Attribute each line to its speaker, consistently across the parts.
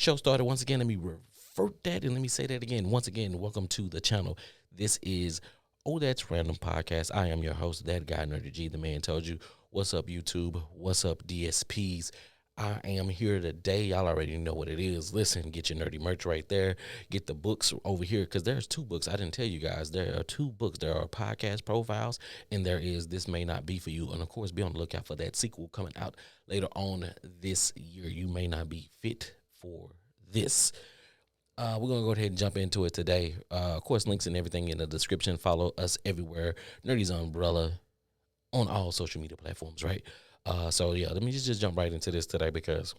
Speaker 1: show started once again. Let me revert that and let me say that again. Once again, welcome to the channel. This is Oh That's Random Podcast. I am your host, that guy Nerdy G. The man told you. What's up, YouTube? What's up, DSPs? I am here today. Y'all already know what it is. Listen, get your nerdy merch right there. Get the books over here because there's two books. I didn't tell you guys. There are two books. There are podcast profiles, and there is This May Not Be For You. And, of course, be on the lookout for that sequel coming out later on this year. You may not be fit for this. We're going to go ahead and jump into it today. Of course, links and everything in the description. Follow us everywhere. Nerdy's Umbrella on all social media platforms, right? So yeah, let me just jump right into this today because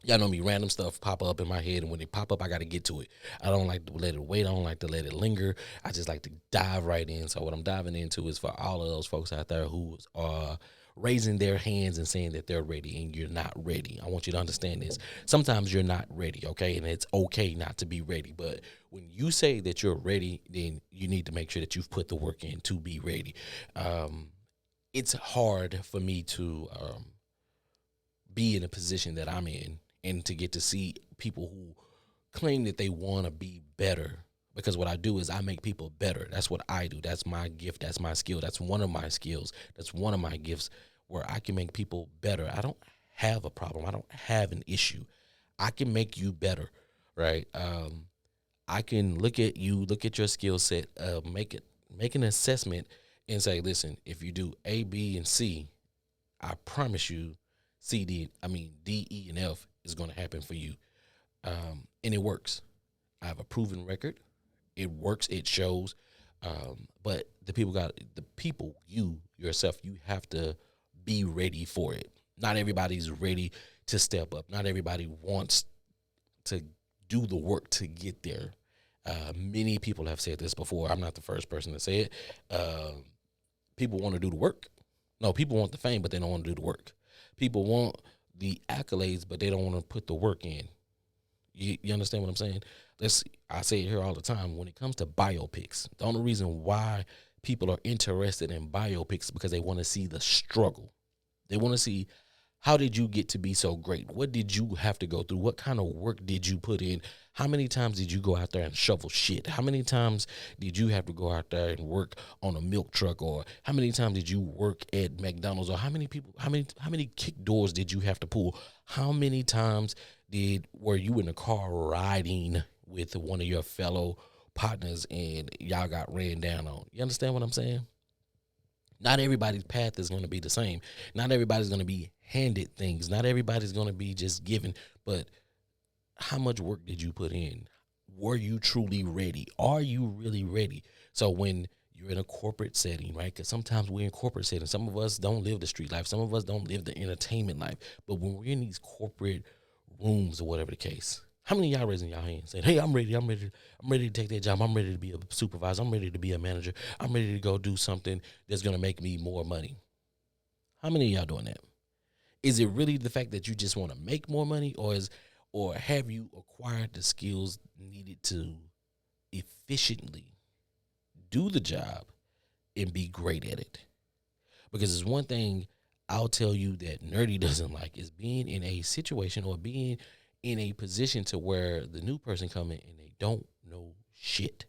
Speaker 1: y'all know me, random stuff pop up in my head, and when they pop up, I got to get to it. I don't like to let it wait. I don't like to let it linger. I just like to dive right in. So what I'm diving into is for all of those folks out there who are raising their hands and saying that they're ready and you're not ready. I want you to understand this. Sometimes you're not ready, okay? And it's okay not to be ready. But when you say that you're ready, then you need to make sure that you've put the work in to be ready. It's hard for me to be in a position that I'm in and to get to see people who claim that they want to be better, because what I do is I make people better. That's what I do. That's my gift. That's my skill. That's one of my skills. That's one of my gifts where I can make people better. I don't have a problem. I don't have an issue. I can make you better, right? I can look at you, look at your skill set, make an assessment and say, listen, if you do A, B, and C, I promise you D, E, and F is going to happen for you. And it works. I have a proven record. It works. It shows. But you yourself, you have to be ready for it. Not everybody's ready to step up. Not everybody wants to do the work to get there. Many people have said this before. I'm not the first person to say it. People want to do the work. No, people want the fame, but they don't want to do the work. People want the accolades, but they don't want to put the work in. You understand what I'm saying? I say it here all the time. When it comes to biopics, the only reason why people are interested in biopics is because they want to see the struggle. They want to see, how did you get to be so great? What did you have to go through? What kind of work did you put in? How many times did you go out there and shovel shit? How many times did you have to go out there and work on a milk truck? Or how many times did you work at McDonald's? Or how many kick doors did you have to pull? How many times were you in a car riding with one of your fellow partners and y'all got ran down on? You understand what I'm saying? Not everybody's path is going to be the same. Not everybody's going to be handed things. Not everybody's going to be just given. But how much work did you put in? Were you truly ready? Are you really ready? So when you're in a corporate setting, right? Because sometimes we're in corporate settings. Some of us don't live the street life. Some of us don't live the entertainment life. But when we're in these corporate rooms or whatever the case, how many of y'all raising y'all hands saying, hey, I'm ready to take that job. I'm ready to be a supervisor. I'm ready to be a manager. I'm ready to go do something that's going to make me more money. How many of y'all doing that? Is it really the fact that you just want to make more money, or have you acquired the skills needed to efficiently do the job and be great at it? Because there's one thing I'll tell you that Nerdy doesn't like is being in a situation or being in a position to where the new person come in and they don't know shit,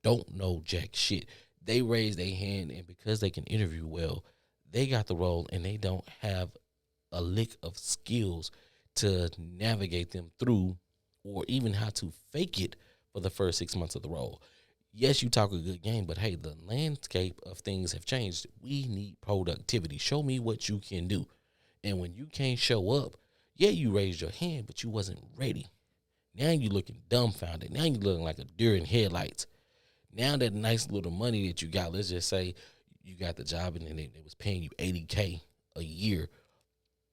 Speaker 1: don't know jack shit. They raise their hand, and because they can interview well, they got the role, and they don't have a lick of skills to navigate them through, or even how to fake it for the first 6 months of the role. Yes, you talk a good game, but hey, the landscape of things have changed. We need productivity. Show me what you can do. And when you can't show up, yeah, you raised your hand, but you wasn't ready. Now you looking dumbfounded. Now you looking like a deer in headlights. Now that nice little money that you got, let's just say you got the job and then it was paying you $80K a year.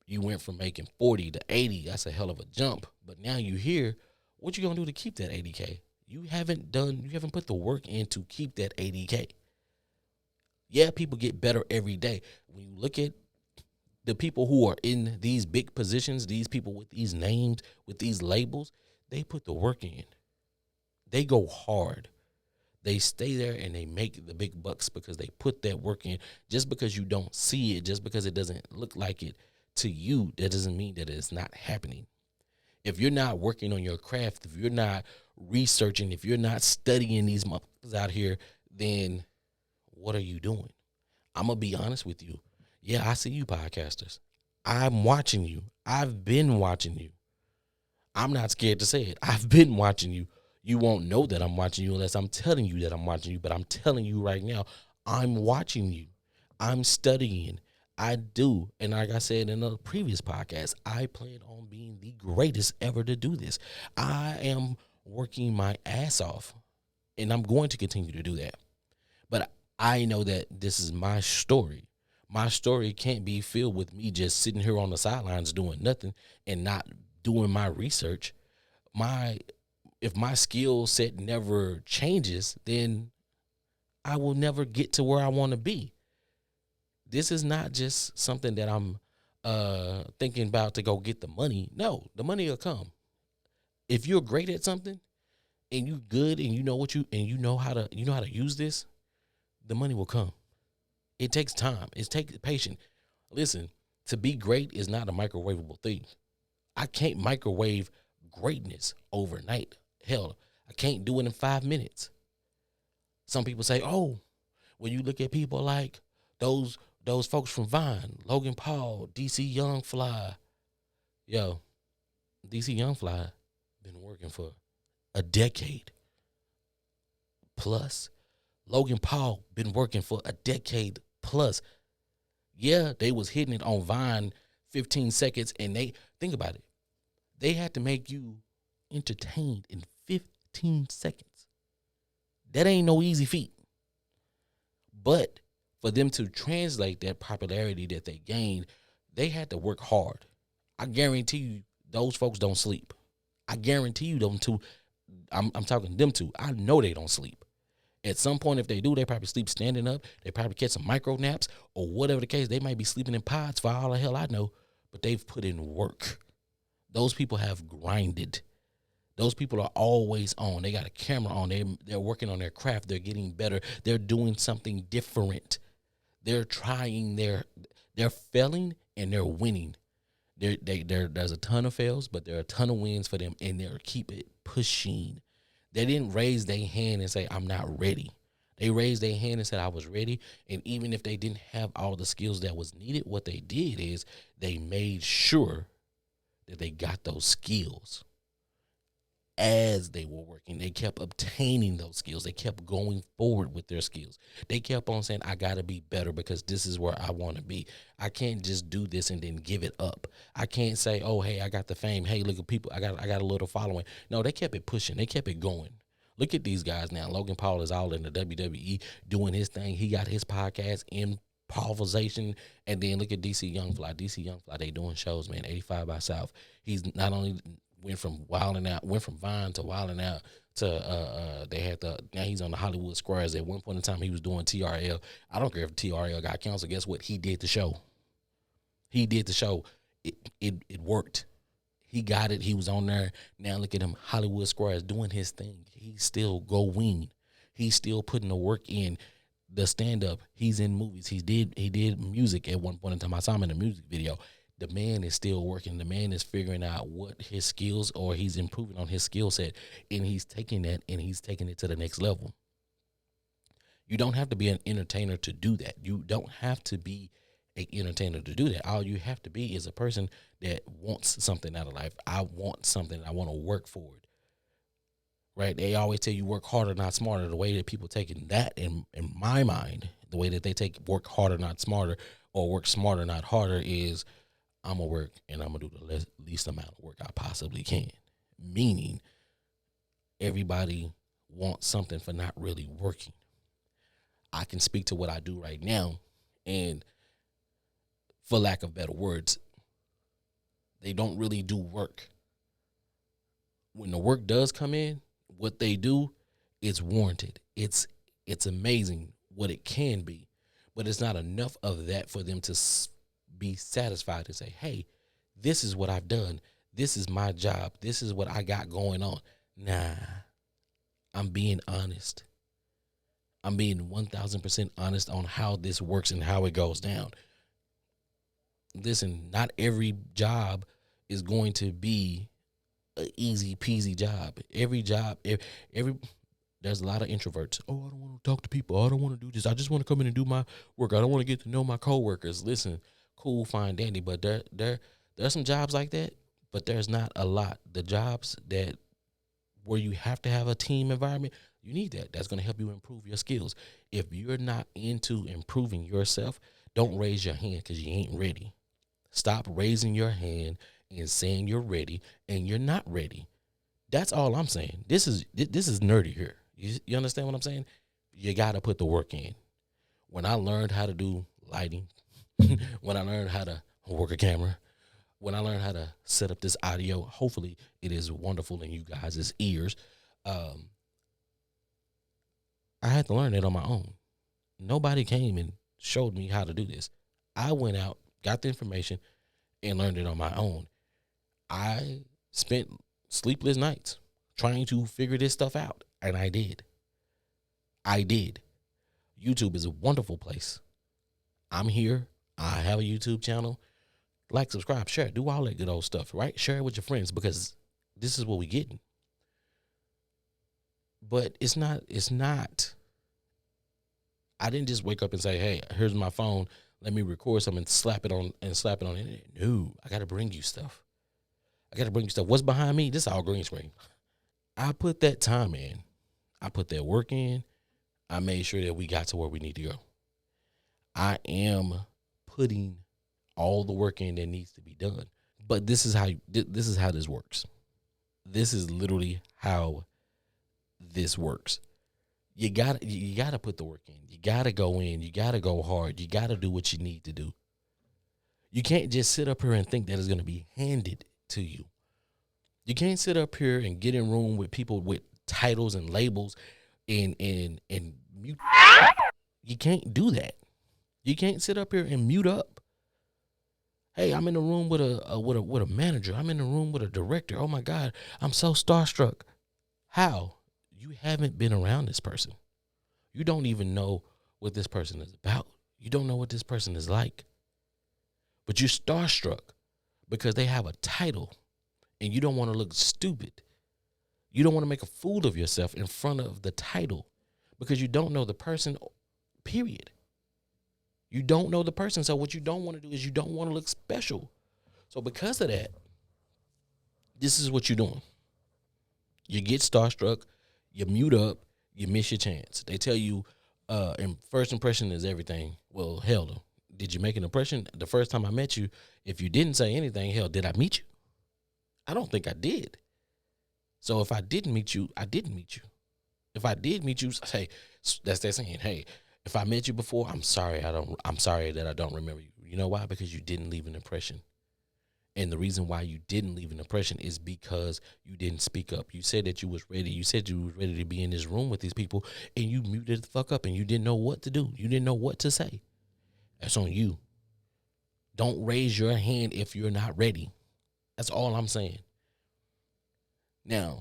Speaker 1: You went from making 40 to 80. That's a hell of a jump. But now you here, what you gonna do to keep that 80K? You haven't put the work in to keep that 80K. Yeah, people get better every day. When you look at the people who are in these big positions, these people with these names, with these labels, they put the work in. They go hard. They stay there and they make the big bucks because they put that work in. Just because you don't see it, just because it doesn't look like it to you, that doesn't mean that it's not happening. If you're not working on your craft, if you're not researching, if you're not studying these motherfuckers out here, then what are you doing? I'm going to be honest with you. Yeah, I see you podcasters. I'm watching you. I've been watching you. I'm not scared to say it. I've been watching you. You won't know that I'm watching you unless I'm telling you that I'm watching you. But I'm telling you right now, I'm watching you. I'm studying. I do. And like I said in a previous podcast, I plan on being the greatest ever to do this. I am working my ass off, and I'm going to continue to do that. But I know that this is my story. My story can't be filled with me just sitting here on the sidelines doing nothing and not doing my research. If my skill set never changes, then I will never get to where I want to be. This is not just something that I'm thinking about to go get the money. No, the money will come. If you're great at something and you good and you know you know how to use this, the money will come. It takes time. It takes patience. Listen, to be great is not a microwavable thing. I can't microwave greatness overnight. Hell, I can't do it in 5 minutes. Some people say, oh, when you look at people like those folks from Vine, Logan Paul, DC Young Fly. Yo, DC Young Fly been working for a decade plus. Logan Paul been working for a decade plus. Yeah, they was hitting it on Vine 15 seconds, and they, think about it, they had to make you entertained in 15 seconds. That ain't no easy feat. But for them to translate that popularity that they gained, they had to work hard. I guarantee you those folks don't sleep. I guarantee you them two, I'm talking them two, I know they don't sleep. At some point, if they do, they probably sleep standing up. They probably catch some micro naps or whatever the case. They might be sleeping in pods for all the hell I know, but they've put in work. Those people have grinded. Those people are always on. They got a camera on. They're working on their craft. They're getting better. They're doing something different. They're trying. They're failing and they're winning. There's a ton of fails, but there are a ton of wins for them, and they're keep it pushing. They didn't raise their hand and say, I'm not ready. They raised their hand and said, I was ready. And even if they didn't have all the skills that was needed, what they did is they made sure that they got those skills as they were working. They kept obtaining those skills. They kept going forward with their skills. They kept on saying, I got to be better because this is where I want to be. I can't just do this and then give it up. I can't say, oh, hey, I got the fame. Hey, look at people. I got a little following. No, they kept it pushing. They kept it going. Look at these guys now. Logan Paul is all in the WWE doing his thing. He got his podcast in Paulverization. And then look at DC Young Fly. DC Young Fly, they doing shows, man. 85 by South. He's not only went from Vine to Wilding Out to now he's on the Hollywood Squares. At one point in time, he was doing TRL. I don't care if TRL got canceled. Guess what? He did the show. It worked. He got it. He was on there. Now look at him, Hollywood Squares, doing his thing. He's still going. He's still putting the work in. The stand-up, he's in movies. He did music at one point in time. I saw him in a music video. The man is still working. The man is figuring out what his skills, or he's improving on his skill set, and he's taking that and he's taking it to the next level. You don't have to be an entertainer to do that. You don't have to be an entertainer to do that. All you have to be is a person that wants something out of life. I want something. I want to work for it. Right? They always tell you work harder, not smarter. The way that people taking that in my mind, the way that they take work harder, not smarter, or work smarter, not harder is I'm going to work and I'm going to do the least amount of work I possibly can. Meaning everybody wants something for not really working. I can speak to what I do right now, and for lack of better words, they don't really do work. When the work does come in, what they do is warranted. It's amazing what it can be, but it's not enough of that for them to be satisfied and say, hey, this is what I've done. This is my job. This is what I got going on. Nah, I'm being honest. I'm being 1,000% honest on how this works and how it goes down. Listen, not every job is going to be an easy peasy job. Every job, every there's a lot of introverts. Oh, I don't want to talk to people. I don't want to do this. I just want to come in and do my work. I don't want to get to know my coworkers. Listen, cool, fine, dandy. But there's some jobs like that, but there's not a lot. The jobs that where you have to have a team environment, you need that. That's going to help you improve your skills. If you're not into improving yourself, don't raise your hand because you ain't ready. Stop raising your hand and saying you're ready and you're not ready. That's all I'm saying. This is nerdy here. You understand what I'm saying? You got to put the work in. When I learned how to do lighting, when I learned how to work a camera, when I learned how to set up this audio, hopefully it is wonderful in you guys' ears. I had to learn it on my own. Nobody came and showed me how to do this. I went out, got the information, and learned it on my own. I spent sleepless nights trying to figure this stuff out, and I did. YouTube is a wonderful place. I'm here. I have a YouTube channel. Like, subscribe, share, do all that good old stuff, right? Share it with your friends because this is what we getting. But it's not, I didn't just wake up and say, hey, here's my phone. Let me record something and slap it on the internet. No, I got to bring you stuff. What's behind me? This is all green screen. I put that time in. I put that work in. I made sure that we got to where we need to go. I am putting all the work in that needs to be done. But this is how this works. This is literally how this works. You gotta put the work in. You gotta go in. You gotta go hard. You gotta do what you need to do. You can't just sit up here and think that it's gonna be handed to you. You can't sit up here and get in room with people with titles and labels and mute. You can't do that. You can't sit up here and mute up. Hey, I'm in the room with a manager. I'm in the room with a director. Oh my God, I'm so starstruck. How? You haven't been around this person. You don't even know what this person is about. You don't know what this person is like. But you're starstruck because they have a title and you don't want to look stupid. You don't want to make a fool of yourself in front of the title because you don't know the person, period. You don't know the person. So what you don't want to do is you don't want to look special. So because of that, this is what you're doing. You get starstruck, you mute up, you miss your chance. They tell you, and first impression is everything. Well, hell, did you make an impression? The first time I met you, if you didn't say anything, hell, did I meet you? I don't think I did. So if I didn't meet you, I didn't meet you. If I did meet you, hey, that's that saying, hey, if I met you before, I'm sorry that I don't remember you. You know why? Because you didn't leave an impression. And the reason why you didn't leave an impression is because you didn't speak up. You said that you was ready. You said you was ready to be in this room with these people, and you muted the fuck up, and you didn't know what to do. You didn't know what to say. That's on you. Don't raise your hand if you're not ready. That's all I'm saying. Now,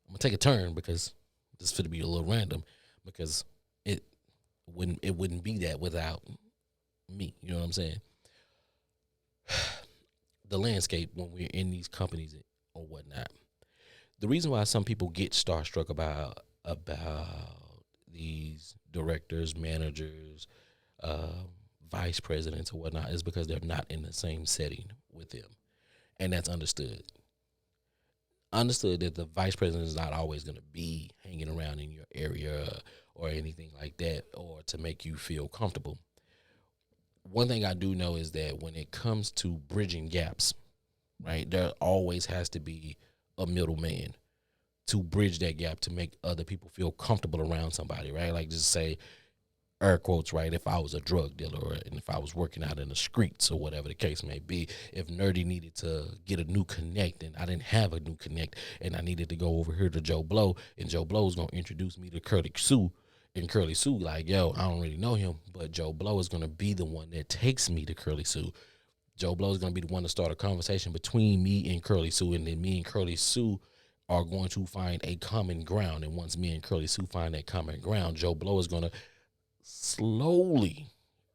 Speaker 1: I'm gonna take a turn because this is going to be a little random because it wouldn't be that without me. You know what I'm saying? The landscape when we're in these companies or whatnot. The reason why some people get starstruck about these directors, managers, vice presidents or whatnot is because they're not in the same setting with them. And that's understood. Understood that the vice president is not always going to be hanging around in your area or anything like that or to make you feel comfortable. One thing I do know is that when it comes to bridging gaps, right, there always has to be a middleman to bridge that gap to make other people feel comfortable around somebody, right? Like just say, air quotes, right, if I was a drug dealer and if I was working out in the streets or whatever the case may be, if Nerdy needed to get a new connect and I didn't have a new connect and I needed to go over here to Joe Blow and Joe Blow is going to introduce me to Curly Sue. And Curly Sue, like, yo, I don't really know him, but Joe Blow is going to be the one that takes me to Curly Sue. Joe Blow is going to be the one to start a conversation between me and Curly Sue, and then me and Curly Sue are going to find a common ground. And once me and Curly Sue find that common ground, Joe Blow is going to slowly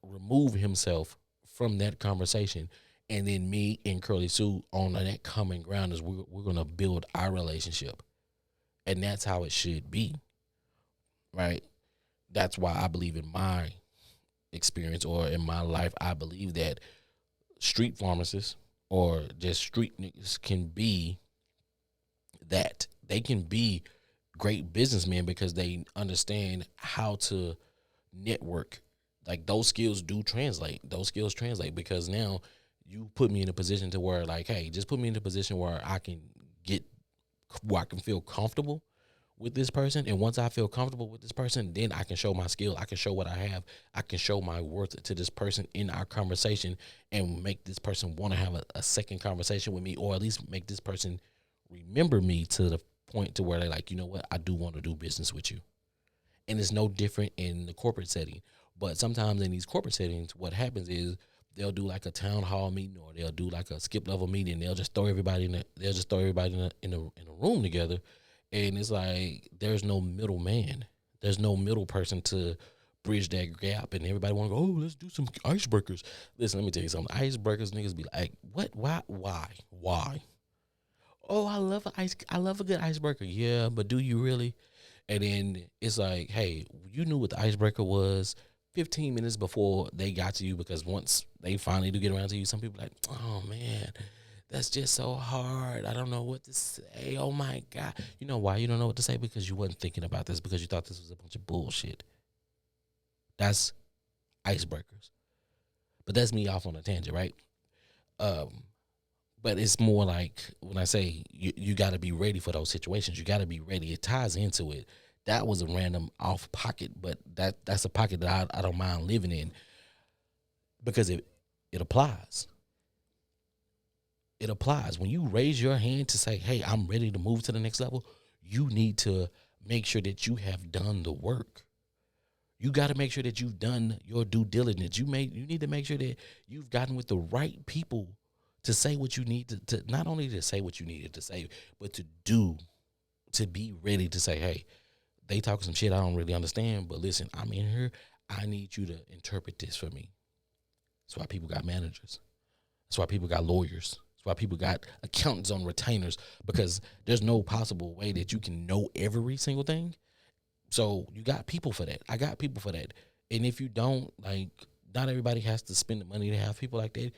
Speaker 1: remove himself from that conversation And then me and Curly Sue on that common ground is we're gonna build our relationship, and that's how it should be, right? That's why I believe in my experience or in my life. I believe that street pharmacists or just street niggas can be that. They can be great businessmen because they understand how to network. Like those skills do translate. Those skills translate because now you put me in a position to where like, hey, just put me in a position where I can feel comfortable with this person. And once I feel comfortable with this person, then I can show my skill. I can show what I have. I can show my worth to this person in our conversation and make this person want to have a second conversation with me, or at least make this person remember me to the point to where they're like, you know what, I do want to do business with you. And it's no different in the corporate setting. But sometimes in these corporate settings, what happens is they'll do like a town hall meeting, or they'll do like a skip level meeting. They'll just throw everybody in a room together, and it's like there's no middle man. There's no middle person to bridge that gap, and everybody want to go. Oh, let's do some icebreakers. Listen, let me tell you something. Icebreakers, niggas be like, what? Why? Oh, I love a good icebreaker. Yeah, but do you really? And then it's like, hey, you knew what the icebreaker was 15 minutes before they got to you, because once they finally do get around to you, some people are like, oh man, that's just so hard. I don't know what to say. Oh my God. You know why you don't know what to say? Because you wasn't thinking about this, because you thought this was a bunch of bullshit. That's icebreakers. But that's me off on a tangent, right? Um, but it's more like when I say you got to be ready for those situations. You got to be ready. It ties into it. That was a random off pocket, but that's a pocket that I don't mind living in, because it applies. It applies. When you raise your hand to say, hey, I'm ready to move to the next level, you need to make sure that you have done the work. You got to make sure that you've done your due diligence. You need to make sure that you've gotten with the right people to say what you need to not only to say what you needed to say, but to be ready to say, hey, they talking some shit I don't really understand, but listen, I'm in here. I need you to interpret this for me. That's why people got managers. That's why people got lawyers. That's why people got accountants on retainers, because there's no possible way that you can know every single thing. So you got people for that. I got people for that. And if you don't, like, not everybody has to spend the money to have people like that.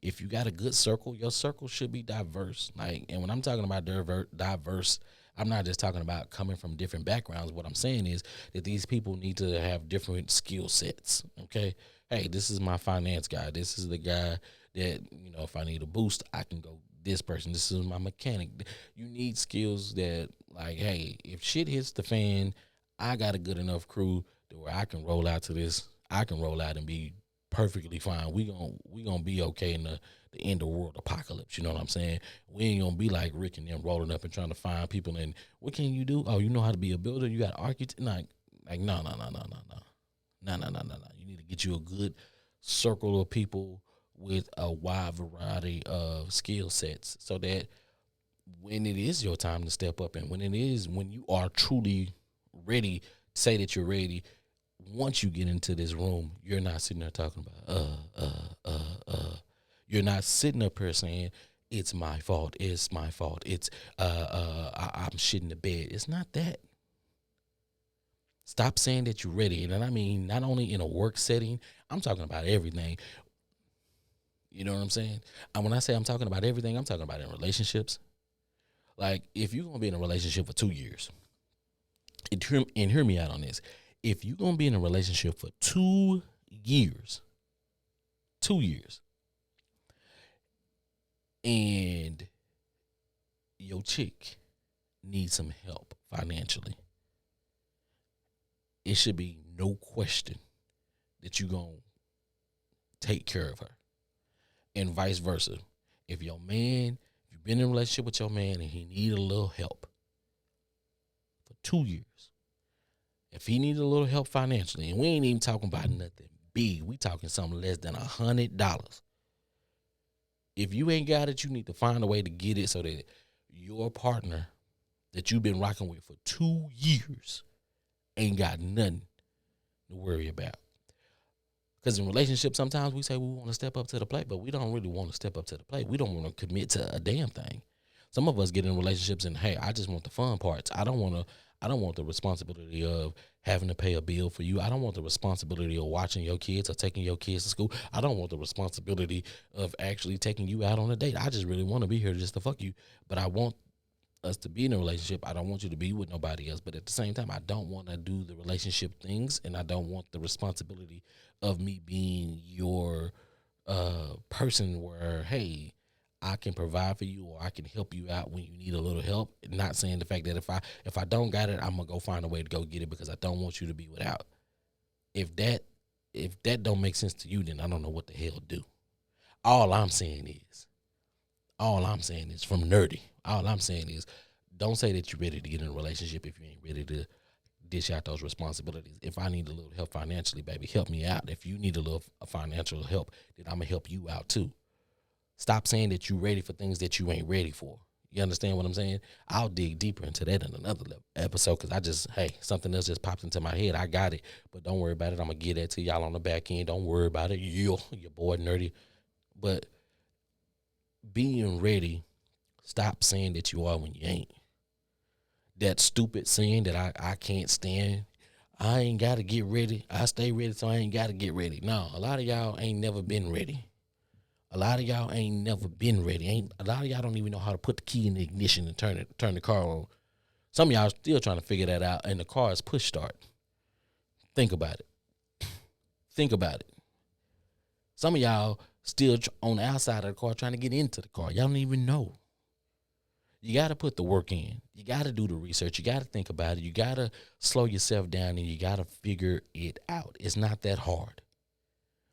Speaker 1: If you got a good circle, your circle should be diverse. Like, and when I'm talking about diverse, I'm not just talking about coming from different backgrounds. What I'm saying is that these people need to have different skill sets. Okay. Hey, this is my finance guy. This is the guy that, if I need a boost, I can go this person. This is my mechanic. You need skills that, like, hey, if shit hits the fan, I got a good enough crew to where I can roll out to this. I can roll out and be perfectly fine. We gonna be okay in the end of world apocalypse. You know what I'm saying? We ain't gonna be like Rick and them rolling up and trying to find people. And what can you do? Oh, you know how to be a builder? You got architect? Like no. You need to get you a good circle of people with a wide variety of skill sets, so that when it is your time to step up, and when you are truly ready, say that you're ready. Once you get into this room, you're not sitting there talking about You're not sitting up here saying it's my fault. It's my fault. It's I'm shitting the bed. It's not that. Stop saying that you're ready, and I mean not only in a work setting. I'm talking about everything. You know what I'm saying? And when I say I'm talking about everything, I'm talking about in relationships. Like, if you're gonna be in a relationship for 2 years, and hear me out on this. If you're gonna be in a relationship for 2 years, 2 years, and your chick needs some help financially, it should be no question that you're gonna take care of her. And vice versa. If you've been in a relationship with your man and he need a little help for 2 years, if he needs a little help financially, and we ain't even talking about nothing big, we talking something less than $100. If you ain't got it, you need to find a way to get it so that your partner that you've been rocking with for 2 years ain't got nothing to worry about. Because in relationships, sometimes we say we want to step up to the plate, but we don't really want to step up to the plate. We don't want to commit to a damn thing. Some of us get in relationships and, hey, I just want the fun parts. I don't want to. I don't want the responsibility of having to pay a bill for you. I don't want the responsibility of watching your kids or taking your kids to school. I don't want the responsibility of actually taking you out on a date. I just really want to be here just to fuck you. But I want us to be in a relationship. I don't want you to be with nobody else. But at the same time, I don't want to do the relationship things, and I don't want the responsibility of me being your person where, hey, I can provide for you or I can help you out when you need a little help. Not saying the fact that if I don't got it, I'm gonna go find a way to go get it because I don't want you to be without. If that don't make sense to you, then I don't know what the hell do. All I'm saying is, all I'm saying is from nerdy. All I'm saying is, don't say that you're ready to get in a relationship if you ain't ready to dish out those responsibilities. If I need a little help financially, baby, help me out. If you need a little financial help, then I'm gonna help you out too. Stop saying that you're ready for things that you ain't ready for. You understand what I'm saying? I'll dig deeper into that in another episode because something else just popped into my head. I got it, but don't worry about it. I'm going to get that to y'all on the back end. Don't worry about it. Your boy nerdy. But being ready, stop saying that you are when you ain't. That stupid saying that I can't stand, I ain't got to get ready. I stay ready, so I ain't got to get ready. No, a lot of y'all ain't never been ready. A lot of y'all ain't never been ready. A lot of y'all don't even know how to put the key in the ignition and turn the car on. Some of y'all still trying to figure that out, and the car is push start. Think about it. Think about it. Some of y'all still on the outside of the car trying to get into the car. Y'all don't even know. You got to put the work in. You got to do the research. You got to think about it. You got to slow yourself down, and you got to figure it out. It's not that hard.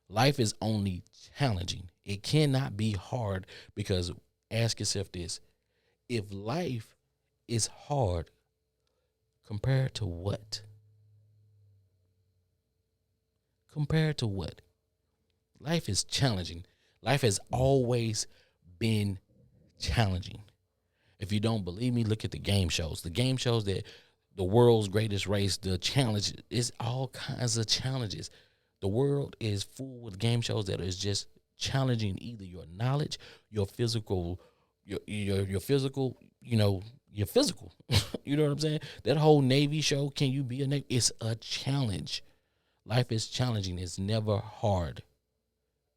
Speaker 1: Life is only challenging. It cannot be hard because ask yourself this. If life is hard, compared to what? Compared to what? Life is challenging. Life has always been challenging. If you don't believe me, look at the game shows. The game shows that the world's greatest race, the challenge is all kinds of challenges. The world is full with game shows that is just challenging either your knowledge, your physical, your physical, your physical. You know what I'm saying? That whole Navy show, Can You Be a Navy? It's a challenge. Life is challenging. It's never hard.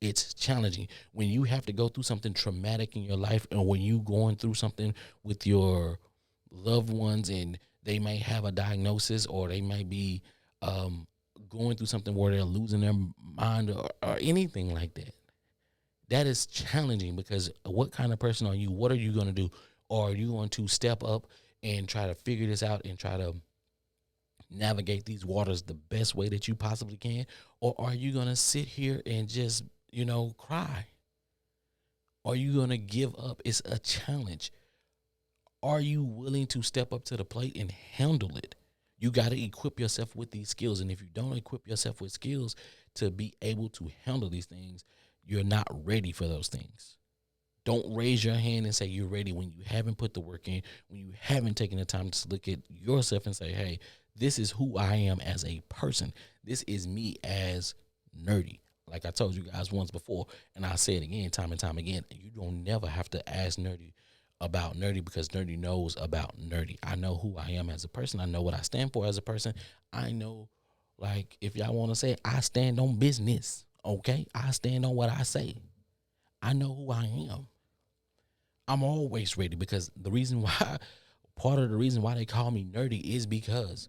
Speaker 1: It's challenging. When you have to go through something traumatic in your life, and when you going through something with your loved ones and they may have a diagnosis or they might be going through something where they're losing their mind or anything like that. That is challenging because what kind of person are you? What are you going to do? Or are you going to step up and try to figure this out and try to navigate these waters the best way that you possibly can? Or are you going to sit here and just, cry? Are you going to give up? It's a challenge. Are you willing to step up to the plate and handle it? You got to equip yourself with these skills. And if you don't equip yourself with skills to be able to handle these things, you're not ready for those things. Don't raise your hand and say you're ready when you haven't put the work in, when you haven't taken the time to look at yourself and say, hey, this is who I am as a person. This is me as nerdy. Like I told you guys once before, and I say it again, time and time again, you don't never have to ask nerdy about nerdy because nerdy knows about nerdy. I know who I am as a person. I know what I stand for as a person. I know, like, if y'all want to say it, I stand on business, okay? I stand on what I say. I know who I am. I'm always ready because part of the reason why they call me nerdy is because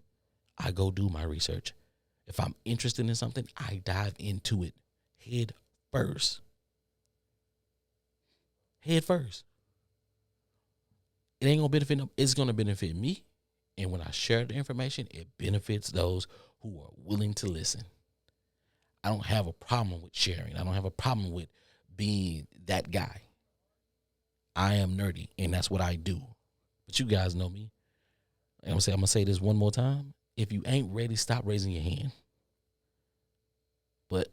Speaker 1: I go do my research. If I'm interested in something, I dive into it head first. Head first. It ain't gonna benefit them. It's gonna benefit me. And when I share the information, it benefits those who are willing to listen. I don't have a problem with sharing. I don't have a problem with being that guy. I am nerdy, and that's what I do. But you guys know me. I'm gonna say this one more time. If you ain't ready, stop raising your hand. But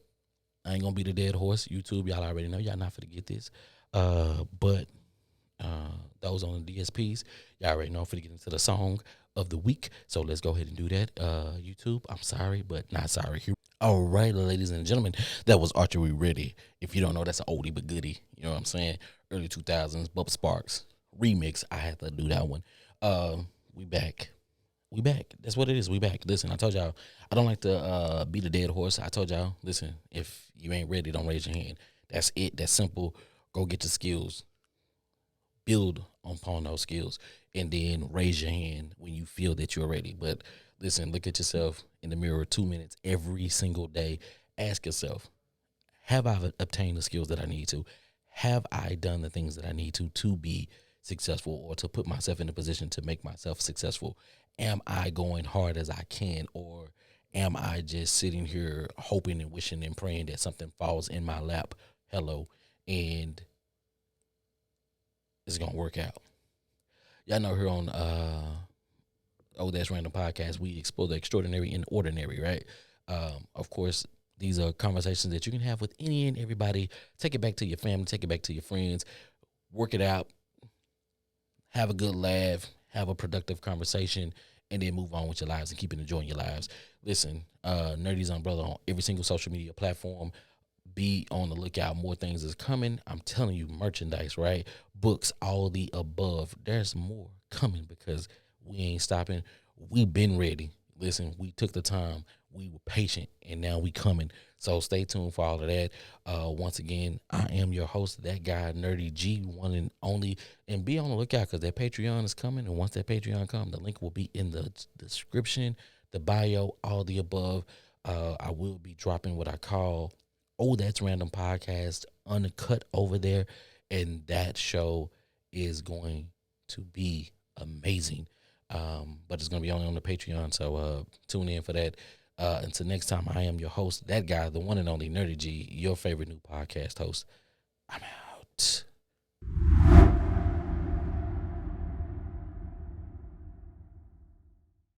Speaker 1: I ain't gonna be the dead horse. YouTube, y'all already know. Y'all not finna get this. But those on the DSPs, y'all already know I'm finna get into the song of the week. So let's go ahead and do that. YouTube, I'm sorry, but not sorry. All right, ladies and gentlemen, that was Archery Ready. If you don't know, that's an oldie but goodie. You know what I'm saying? Early 2000s, Bubba Sparks remix. I had to do that one. We back. We back. That's what it is. We back. Listen, I told y'all, I don't like to beat a dead horse. I told y'all, listen, if you ain't ready, don't raise your hand. That's it. That's simple. Go get your skills. Build upon those skills, and then raise your hand when you feel that you're ready. But listen, look at yourself in the mirror 2 minutes every single day. Ask yourself, have I obtained the skills that I need to? Have I done the things that I need to be successful, or to put myself in a position to make myself successful? Am I going hard as I can, or am I just sitting here hoping and wishing and praying that something falls in my lap? Hello. And it's gonna work out. Y'all know here on Oh That's Random Podcast, we explore the extraordinary and ordinary, right? Of course, these are conversations that you can have with any and everybody. Take it back to your family, take it back to your friends, work it out, have a good laugh, have a productive conversation, and then move on with your lives and keep enjoying your lives. Listen, Nerdy's Umbrella on every single social media platform. Be on the lookout. More things is coming. I'm telling you, merchandise, right? Books, all the above. There's more coming because we ain't stopping. We've been ready. Listen, we took the time. We were patient, and now we coming. So stay tuned for all of that. Once again, I am your host, that guy, Nerdy G, one and only. And be on the lookout because that Patreon is coming. And once that Patreon comes, the link will be in the description, the bio, all the above. I will be dropping what I call Oh That's Random Podcast uncut over there, and that show is going to be amazing. But it's going to be only on the Patreon, so tune in for that. Until next time, I am your host, that guy, the one and only Nerdy G, your favorite new podcast host. I'm out.